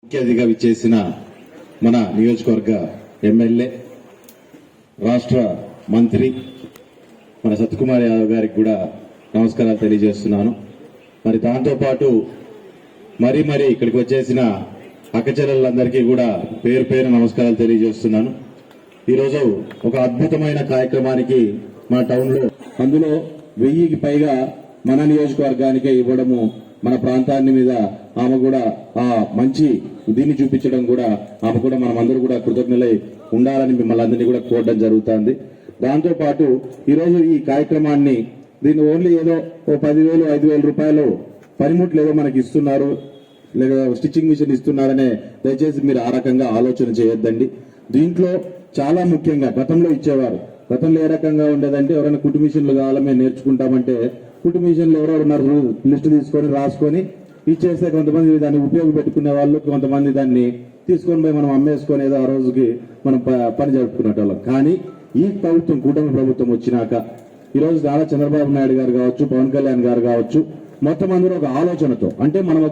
ముఖ్య అతిథిగా విచ్చేసిన మన నియోజకవర్గ ఎమ్మెల్యే రాష్ట్ర మంత్రి మన సత్యకుమార్ యాదవ్ గారికి కూడా నమస్కారాలు తెలియజేస్తున్నాను. మరి దాంతోపాటు మరీ ఇక్కడికి వచ్చేసిన అక్కచెల్లెళ్ళందరికీ కూడా పేరు పేరు నమస్కారాలు తెలియజేస్తున్నాను. ఈరోజు ఒక అద్భుతమైన కార్యక్రమానికి మన టౌన్లో అందులో 1000కి పైగా మన నియోజకవర్గానికే ఇవ్వడము, మన ప్రాంతాన్ని మీద ఆమె కూడా ఆ మంచి దీన్ని చూపించడం కూడా ఆమె కూడా మనమందరూ కూడా కృతజ్ఞులై ఉండాలని మిమ్మల్ని అందరినీ కూడా కోరడం జరుగుతుంది. దాంతో పాటు ఈరోజు ఈ కార్యక్రమాన్ని దీన్ని ఓన్లీ ఏదో 10,000 5,000 రూపాయలు పనిముట్లు ఏదో మనకి ఇస్తున్నారు లేదా స్టిచ్చింగ్ మిషన్ ఇస్తున్నారనే దయచేసి మీరు ఆ రకంగా ఆలోచన చేయొద్దండి. దీంట్లో చాలా ముఖ్యంగా గతంలో ఇచ్చేవారు. గతంలో ఏ రకంగా ఉండేదంటే ఎవరైనా కుట్టు మిషన్లు కావాలా మేము నేర్చుకుంటామంటే కుట్టు మిషన్లు ఎవరెవరున్నారు లిస్టు తీసుకొని రాసుకొని ఇచ్చేస్తే కొంతమంది దాన్ని ఉపయోగపెట్టుకునే వాళ్ళు, కొంతమంది దాన్ని తీసుకొని పోయి మనం అమ్మేసుకొని ఏదో ఆ రోజుకి మనం పని జరుపుకునేటోళ్ళం. కానీ ఈ ప్రభుత్వం కూటమి ప్రభుత్వం వచ్చినాక ఈరోజు నారా చంద్రబాబు నాయుడు గారు కావచ్చు, పవన్ కళ్యాణ్ గారు కావచ్చు, మొత్తం అందరూ ఒక ఆలోచనతో అంటే మనం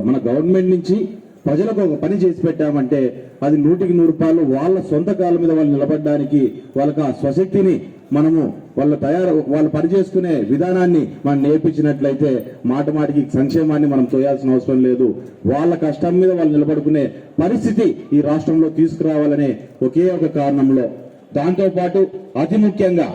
మన గవర్నమెంట్ నుంచి ప్రజలకు ఒక పని చేసి పెట్టామంటే అది 100కి 100 రూపాయలు వాళ్ళ సొంత కాళ్ళ మీద వాళ్ళు నిలబడడానికి వాళ్ళకి ఆ స్వశక్తిని మనము వాళ్ళు పని చేసుకునే విధానాన్ని మనం నేర్పించినట్లయితే మాటికి సంక్షేమాన్ని మనం తోయాల్సిన అవసరం లేదు. వాళ్ళ కష్టం మీద వాళ్ళు నిలబడుకునే పరిస్థితి ఈ రాష్ట్రంలో తీసుకురావాలనే ఒకే ఒక కారణంలో, దాంతో పాటు అతి ముఖ్యంగా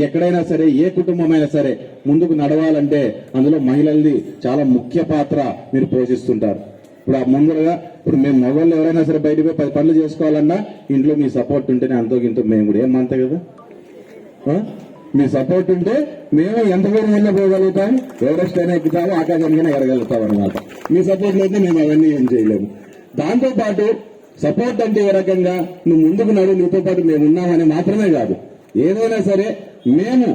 ఎక్కడైనా సరే ఏ కుటుంబమైనా సరే ముందుకు నడవాలంటే అందులో మహిళలది చాలా ముఖ్య పాత్ర మీరు పోషిస్తుంటారు. ఇప్పుడు మేము మగవాళ్ళు ఎవరైనా సరే బయటకు పోయి 10 పనులు చేసుకోవాలన్నా ఇంట్లో మీ సపోర్ట్ ఉంటేనే అంతో ఇంతో మేము కూడా ఏమంతే కదా, మీ సపోర్ట్ ఉంటే మేము ఎంత దూరం వెళ్ళిపోగలుగుతాం, ఎవరెస్ట్ అయినా ఎక్కుతాము, ఆకాశానికైనా ఎరగలుగుతాం అనమాట. మీ సపోర్ట్ అయితే మేము అవన్నీ ఏం చేయలేము. దాంతో పాటు సపోర్ట్ అంటే ఏ రకంగా నువ్వు ముందుకు నడు, నీతో పాటు మేము ఉన్నామని మాత్రమే కాదు, ఏదైనా సరే మేము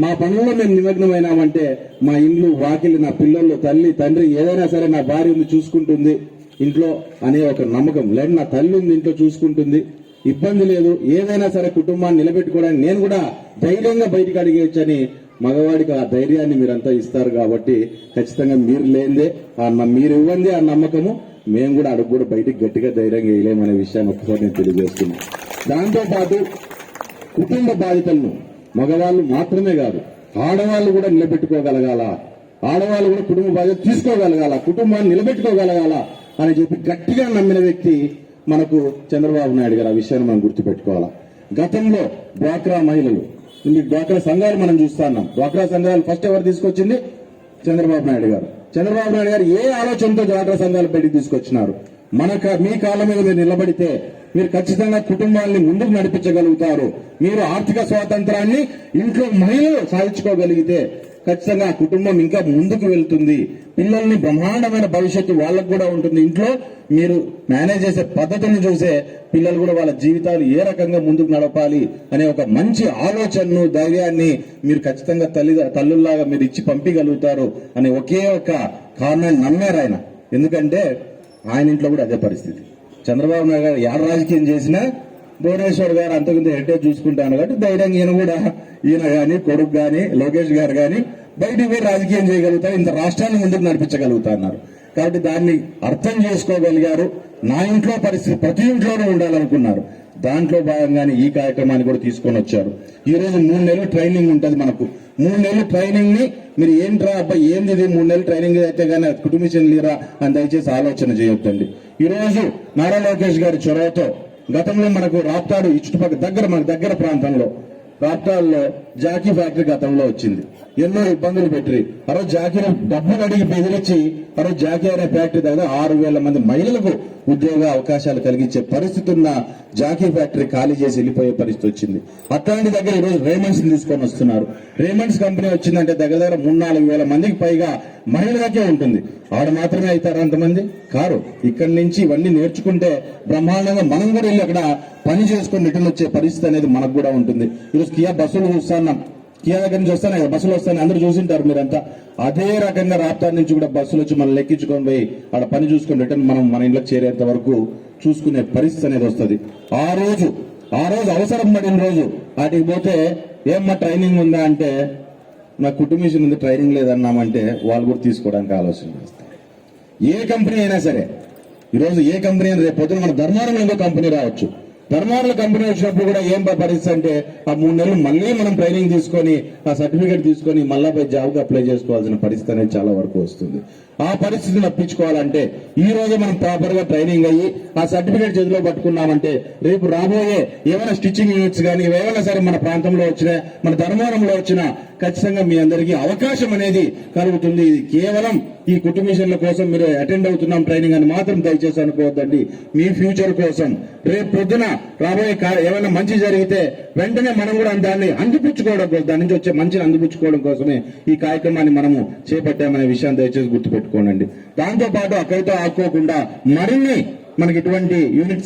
మా పనుల్లో మేము నిమగ్నమైనామంటే మా ఇండ్లు వాకిలి, నా పిల్లలు, తల్లి తండ్రి ఏదైనా సరే నా భార్య ఉంది చూసుకుంటుంది ఇంట్లో అనే ఒక నమ్మకం, లేదు నా తల్లి ఉంది ఇంట్లో చూసుకుంటుంది, ఇబ్బంది లేదు, ఏదైనా సరే కుటుంబాన్ని నిలబెట్టుకోవడానికి నేను కూడా ధైర్యంగా బయటికి అడిగేయచ్చని మగవాడికి ఆ ధైర్యాన్ని మీరంతా ఇస్తారు. కాబట్టి ఖచ్చితంగా మీరు లేనిదే మీరు ఇవ్వండి ఆ నమ్మకము మేము కూడా అడుగు కూడా బయటికి గట్టిగా ధైర్యంగా వేయలేమనే విషయాన్ని ఒక్కసారి నేను తెలియజేస్తున్నాను. దాంతో పాటు కుటుంబ బాధ్యతలను మగవాళ్ళు మాత్రమే కాదు ఆడవాళ్ళు కూడా నిలబెట్టుకోగలగాల, ఆడవాళ్ళు కూడా కుటుంబ బాధ్యత తీసుకోగలగాల, కుటుంబాన్ని నిలబెట్టుకోగలగాల అని చెప్పి గట్టిగా నమ్మిన వ్యక్తి మనకు చంద్రబాబు నాయుడు గారు. ఆ విషయాన్ని మనం గుర్తుపెట్టుకోవాలా. గతంలో డ్వాక్రా మహిళలు, డ్వాక్రా సంఘాలు మనం చూస్తున్నాం. డ్వాక్రా సంఘాలు ఫస్ట్ ఎవరు తీసుకొచ్చింది? చంద్రబాబు నాయుడు గారు. చంద్రబాబు నాయుడు గారు ఏ ఆలోచనతో డ్వాక్రా సంఘాలు బయటికి తీసుకొచ్చినారు? మీ కాళ్ళ మీద మీరు నిలబడితే మీరు ఖచ్చితంగా కుటుంబాన్ని ముందుకు నడిపించగలుగుతారు. మీరు ఆర్థిక స్వాతంత్రాన్ని ఇంట్లో మహిళలు సాధించుకోగలిగితే ఖచ్చితంగా ఆ కుటుంబం ఇంకా ముందుకు వెళ్తుంది. పిల్లల్ని బ్రహ్మాండమైన భవిష్యత్తు వాళ్ళకు కూడా ఉంటుంది. ఇంట్లో మీరు మేనేజ్ చేసే పద్ధతులను చూసే పిల్లలు కూడా వాళ్ళ జీవితాలు ఏ రకంగా ముందుకు నడపాలి అనే ఒక మంచి ఆలోచనను, ధైర్యాన్ని మీరు ఖచ్చితంగా తల్లుల్లాగా మీరు ఇచ్చి పంపించగలుగుతారు అనే ఒకే ఒక కారణాన్ని నమ్మారు ఆయన. ఎందుకంటే ఆయన ఇంట్లో కూడా అదే పరిస్థితి. చంద్రబాబు నాయుడు గారు యాడ రాజకీయం చేసినా భువనేశ్వర్ గారు అంతకుముందు హెరిటేజ్ చూసుకుంటాను కాబట్టి ధైర్యంగా ఈయన కానీ కొడుకు కానీ లోకేష్ గారు కానీ బయటికి పోయి రాజకీయం చేయగలుగుతారు, ఇంత రాష్ట్రాన్ని ముందుకు నడిపించగలుగుతున్నారు. కాబట్టి దాన్ని అర్థం చేసుకోగలిగారు. నా ఇంట్లో పరిస్థితి ప్రతి ఇంట్లోనూ ఉండాలనుకున్నారు. దాంట్లో భాగంగానే ఈ కార్యక్రమాన్ని కూడా తీసుకొని వచ్చారు. ఈ రోజు 3 నెలలు ట్రైనింగ్ ఉంటుంది మనకు. 3 నెలలు ట్రైనింగ్ ని మీరు ఏంట్రా అబ్బాయి ఏంది 3 నెలలు ట్రైనింగ్ అయితే కానీ కుటుంబిషన్ లేరా అని దయచేసి ఆలోచన చేయొద్దండి. ఈ రోజు నారా లోకేష్ గారి చొరవతో గతంలో మనకు రాప్తాడు ఈ చుట్టుపక్కల మనకు దగ్గర ప్రాంతంలో రాప్తాడులో జాకీ ఫ్యాక్టరీ గతంలో వచ్చింది. ఎన్నో ఇబ్బందులు పెట్టి ఆ రోజు జాకీని డబ్బులు అడిగి బెదిరించి ఆ రోజు జాకీ అనే ఫ్యాక్టరీ దగ్గర 6,000 మంది మహిళలకు ఉద్యోగ అవకాశాలు కలిగించే పరిస్థితి ఉన్న జాకీ ఫ్యాక్టరీ ఖాళీ చేసి వెళ్ళిపోయే పరిస్థితి వచ్చింది. అట్లాంటి దగ్గర ఈరోజు రేమండ్స్ తీసుకొని వస్తున్నారు. రేమండ్స్ కంపెనీ వచ్చిందంటే దగ్గర 3-4 వేల మందికి పైగా మహిళలకే ఉంటుంది. ఆడ మాత్రమే అవుతారు అంతమంది కారు. ఇక్కడి నుంచి ఇవన్నీ నేర్చుకుంటే బ్రహ్మాండంగా మనం కూడా వెళ్ళి అక్కడ పని చేసుకుని రిటర్న్ వచ్చే పరిస్థితి అనేది మనకు కూడా ఉంటుంది. ఈరోజు కియా బస్సులు చూస్తున్నాం, కియా దగ్గర నుంచి వస్తానే బస్సులు వస్తాయి, అందరూ చూసింటారు మీరంతా. అదే రకంగా రాప్తాడు నుంచి కూడా బస్సులు వచ్చి మనం లెక్కించుకొని పోయి ఆడ పని చూసుకొని రిటర్న్ మనం మన ఇంట్లోకి చేరేంత వరకు చూసుకునే పరిస్థితి అనేది వస్తుంది. ఆ రోజు అవసరం పడిన రోజు వాటికి పోతే ఏమ్మా ట్రైనింగ్ ఉందా అంటే నా కుటుంబిషన్ ఉంది ట్రైనింగ్ లేదన్నామంటే వాళ్ళు కూడా తీసుకోవడానికి ఆలోచన చేస్తారు. ఏ కంపెనీ అయినా సరే ఈరోజు ఏ కంపెనీ అని రేపు పొద్దున మన ధర్మవరంలో ఇంకో కంపెనీ రావచ్చు. ధర్మవరంలో కంపెనీ వచ్చినప్పుడు కూడా ఏం పరిస్థితి అంటే ఆ 3 నెలలు మళ్ళీ మనం ట్రైనింగ్ తీసుకొని ఆ సర్టిఫికేట్ తీసుకొని మళ్ళా పోయి జాబ్కి అప్లై చేసుకోవాల్సిన పరిస్థితి అనేది చాలా వరకు వస్తుంది. ఆ పరిస్థితిని తప్పించుకోవాలంటే ఈ రోజు మనం ప్రాపర్ గా ట్రైనింగ్ అయ్యి ఆ సర్టిఫికేట్ చేతిలో పట్టుకున్నామంటే రేపు రాబోయే ఏమైనా స్టిచ్చింగ్ యూనిట్స్ కానీ ఏమైనా సరే మన ప్రాంతంలో వచ్చినా మన ధర్మవరంలో వచ్చినా ఖచ్చితంగా మీ అందరికీ అవకాశం అనేది కలుగుతుంది. ఇది కేవలం ఈ కుటుంబీషన్ల కోసం మీరు అటెండ్ అవుతున్నాం ట్రైనింగ్ అని మాత్రం దయచేసి అనుకోవద్దండి. మీ ఫ్యూచర్ కోసం రేపు పొద్దున రాబోయే ఏమైనా మంచి జరిగితే వెంటనే మనం కూడా దాన్ని అందిపుచ్చుకోవడం కోసం, దాని నుంచి వచ్చే మంచిని అందిపుచ్చుకోవడం కోసమే ఈ కార్యక్రమాన్ని మనము చేపట్టామనే విషయాన్ని దయచేసి గుర్తుపెట్టుకోండి. దాంతో పాటు అక్కడితో ఆడుకోకుండా మరిన్ని మనకి ఇటువంటి యూనిట్స్